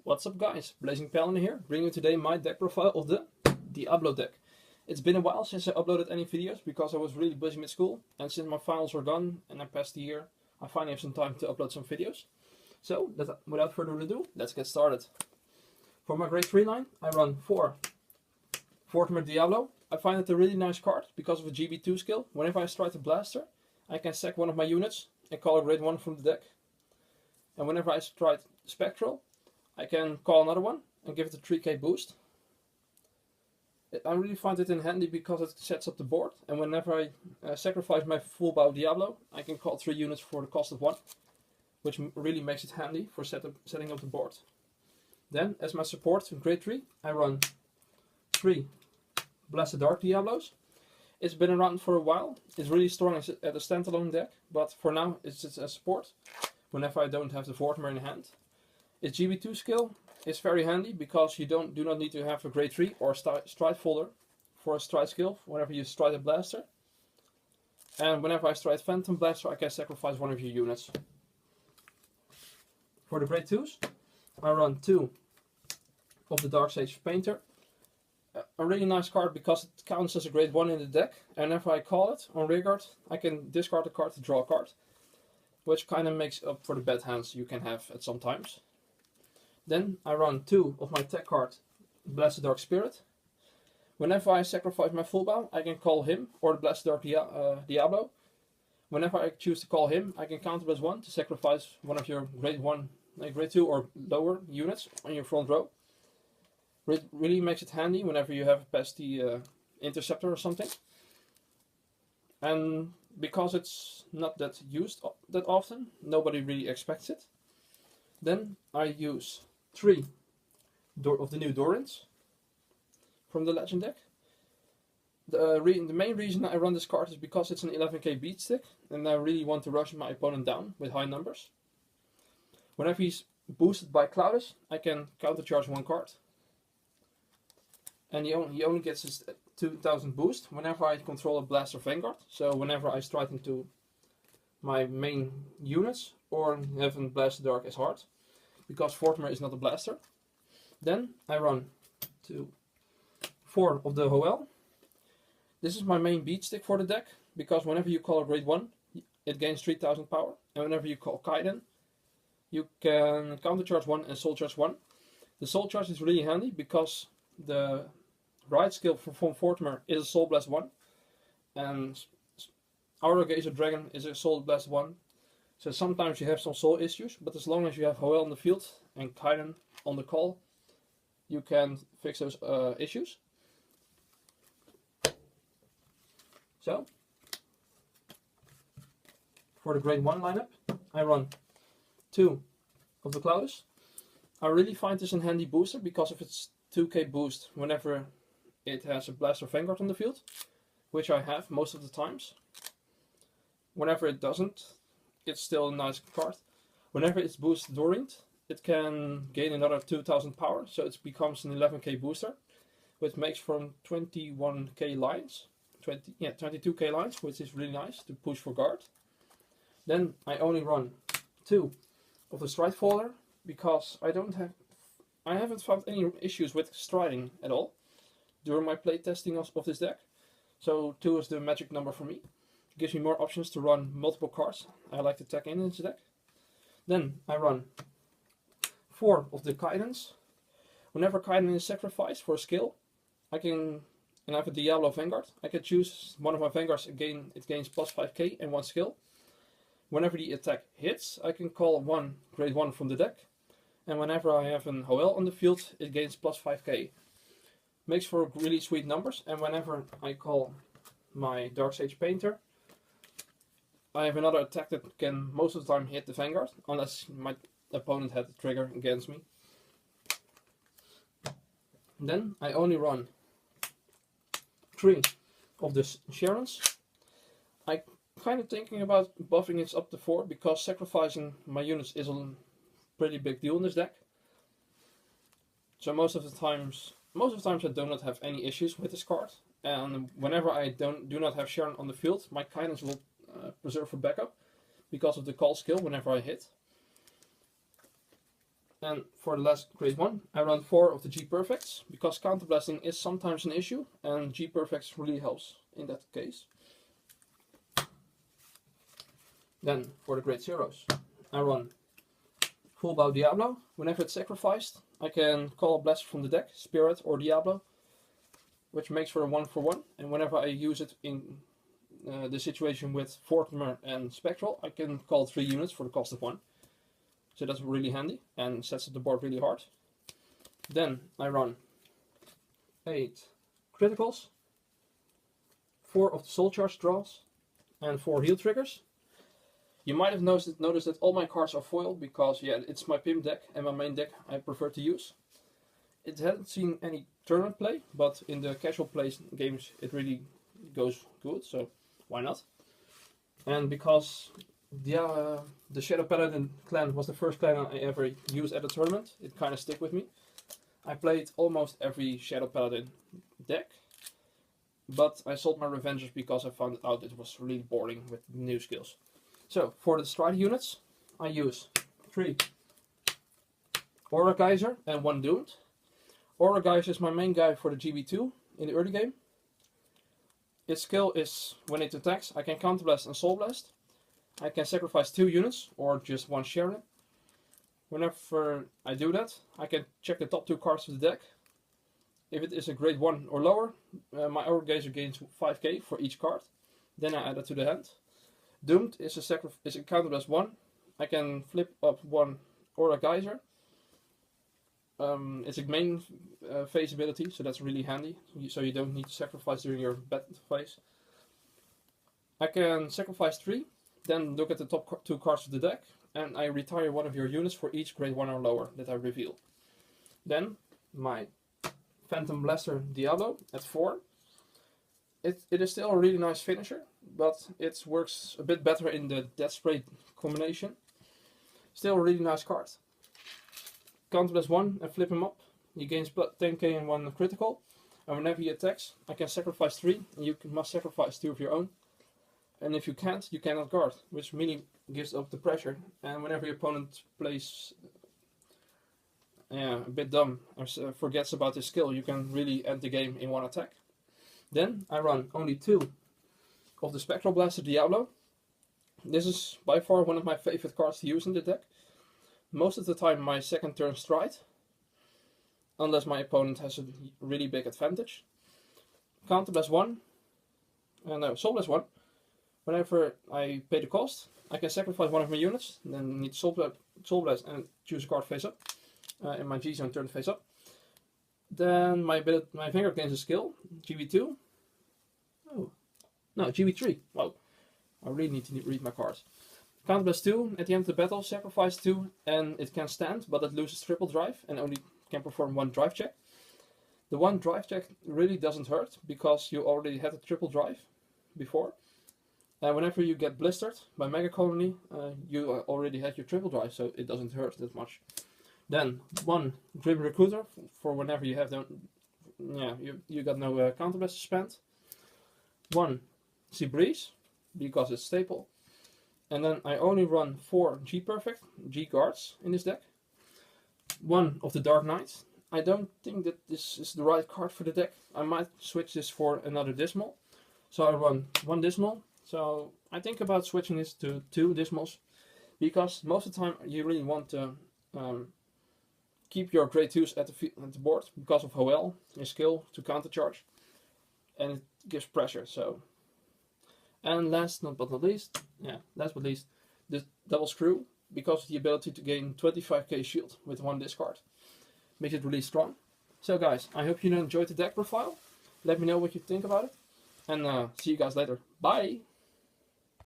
What's up guys, Blazing Paladin here, bringing you today my deck profile of the Diablo deck. It's been a while since I uploaded any videos because I was really busy with school, and since my finals were done and I passed the year, I finally have some time to upload some videos. So, without further ado, let's get started. For my grade 3 line, I run 4 Vortimer Diablo. I find it a really nice card because of a GB2 skill. Whenever I strike a blaster, I can sack one of my units and call a grade 1 from the deck. And whenever I strike Spectral, I can call another one and give it a 3k boost. I really find it in handy because it sets up the board, and whenever I sacrifice my full bow Diablo, I can call 3 units for the cost of 1, which really makes it handy for setting up the board. Then, as my support in grade 3, I run 3 Blessed Dark Diablos. It's been around for a while. It's really strong as a standalone deck, but for now it's just a support whenever I don't have the Vortimer in hand. Its GB2 skill is very handy because you do not need to have a grade 3 or stride folder for a stride skill whenever you stride a blaster. And whenever I stride Phantom Blaster, I can sacrifice one of your units. For the grade 2s, I run 2 of the Dark Sage Painter. A really nice card because it counts as a grade 1 in the deck, and whenever I call it on rearguard, I can discard a card to draw a card, which kind of makes up for the bad hands you can have at some times. Then I run 2 of my tech card, Blessed Dark Spirit. Whenever I sacrifice my full bow, I can call him or the Blessed Dark Diablo. Whenever I choose to call him, I can counter plus 1 to sacrifice one of your grade 1, grade 2 or lower units on your front row. It really makes it handy whenever you have passed the interceptor or something. And because it's not that used that often, nobody really expects it. Then I use 3 of the new Dorins from the Legend deck. The main reason I run this card is because it's an 11k beat stick, and I really want to rush my opponent down with high numbers. Whenever he's boosted by Cloudus, I can countercharge 1 card. And he only gets his 2000 boost whenever I control a Blaster Vanguard. So whenever I strike into my main units or have a Blast Dark as hard, because Vortimer is not a blaster. Then I run 4 of the Hoel. This is my main beat stick for the deck, because whenever you call a grade 1, it gains 3000 power, and whenever you call Kaiden, you can countercharge 1 and soul charge 1. The soul charge is really handy because the right skill from Vortimer is a soul blast 1, and our Gazer Dragon is a soul blast 1. So sometimes you have some soul issues, but as long as you have Hoel on the field and Kaiden on the call, you can fix those issues. So, for the grade 1 lineup, I run 2 of the Cloudus. I really find this a handy booster because of its 2k boost whenever it has a Blaster Vanguard on the field, which I have most of the times. Whenever it doesn't, it's still a nice card. Whenever it's boosted Dorint, it can gain another 2000 power, so it becomes an 11k booster, which makes from 21k lines, 22k lines, which is really nice to push for guard. Then I only run 2 of the Stride Folder because I haven't found any issues with striding at all during my playtesting of this deck. So 2 is the magic number for me. Gives me more options to run multiple cards I like to tech in this deck. Then I run 4 of the Kaidens. Whenever Kaiden is sacrificed for a skill, and I have a Diablo Vanguard, I can choose one of my Vanguards, again it gains plus 5k and 1 skill. Whenever the attack hits, I can call 1 grade 1 from the deck, and whenever I have an Hoel on the field, it gains plus 5k. Makes for really sweet numbers, and whenever I call my Dark Sage Painter, I have another attack that can most of the time hit the Vanguard, unless my opponent had the trigger against me. Then I only run 3 of the Sharons. I'm kind of thinking about buffing it up to 4, because sacrificing my units is a pretty big deal in this deck. So most of the times I do not have any issues with this card, and whenever I do not have Sharon on the field, my Kaidens will preserve for backup because of the call skill whenever I hit. And for the last grade 1, I run 4 of the G Perfects, because counterblasting is sometimes an issue, and G Perfects really helps in that case. Then, for the grade 0s, I run Full Bow Diablo. Whenever it's sacrificed, I can call a blaster from the deck, Spirit or Diablo, which makes for a 1-for-1. And whenever I use it in the situation with Fortimer and Spectral, I can call 3 units for the cost of 1. So that's really handy and sets up the board really hard. Then I run 8 criticals, 4 of the soul charge draws, and 4 heal triggers. You might have noticed that all my cards are foiled because, yeah, it's my pimp deck and my main deck I prefer to use. It hasn't seen any tournament play, but in the casual play games it really goes good, so why not? And because the Shadow Paladin clan was the first clan I ever used at a tournament, it kind of stick with me. I played almost every Shadow Paladin deck, but I sold my Revengers because I found out it was really boring with new skills. So, for the stride units, I use 3 Aura Geyser and 1 Doomed. Aura Geyser is my main guy for the GB2 in the early game. Its skill is, when it attacks, I can Counterblast and Soul Blast. I can sacrifice 2 units, or just 1 Sharon. Whenever I do that, I can check the top 2 cards of the deck. If it is a grade 1 or lower, my Aura Geyser gains 5k for each card. Then I add it to the hand. Doomed is a Counterblast 1. I can flip up 1 Aura Geyser. It's a main phase ability, so that's really handy. So you don't need to sacrifice during your battle phase. I can sacrifice 3, then look at the top 2 cards of the deck, and I retire 1 of your units for each grade 1 or lower that I reveal. Then my Phantom Blaster Diablo at 4. It is still a really nice finisher, but it works a bit better in the Death Spray combination. Still a really nice card. Counterblast 1 and flip him up. He gains 10k and 1 critical. And whenever he attacks, I can sacrifice 3, and you must sacrifice 2 of your own. And if you can't, you cannot guard, which really gives up the pressure. And whenever your opponent plays a bit dumb or forgets about his skill, you can really end the game in 1 attack. Then I run only 2 of the Spectral Blaster Diablo. This is by far one of my favorite cards to use in the deck. Most of the time my second turn stride, unless my opponent has a really big advantage. Counterblast 1, Soul Blast 1. Whenever I pay the cost, I can sacrifice 1 of my units, then need Soul Blast and choose a card face up, in my G-Zone turn face up. Then my Vanguard gains a skill, GB2. Oh, no, GB3. Wow, I really need to read my cards. Counterblast 2, at the end of the battle, sacrifice 2, and it can stand, but it loses triple drive and only can perform 1 drive check. The 1 drive check really doesn't hurt, because you already had a triple drive before. And whenever you get blistered by Mega Colony, you already had your triple drive, so it doesn't hurt that much. Then 1 Grim Recruiter for whenever you have them. Yeah, you got no counterblast to spend. 1 Sea Breeze, because it's staple. And then I only run 4 G Perfect, G Guards in this deck. 1 of the Dark Knights. I don't think that this is the right card for the deck. I might switch this for another Dismal. So I run 1 Dismal. So I think about switching this to 2 Dismals, because most of the time you really want to keep your grade 2s at the board because of Hoel, his skill to countercharge, and it gives pressure. So, and last but not least, the Double Screw, because of the ability to gain 25k shield with 1 discard, makes it really strong. So guys, I hope you enjoyed the deck profile. Let me know what you think about it, and see you guys later. Bye!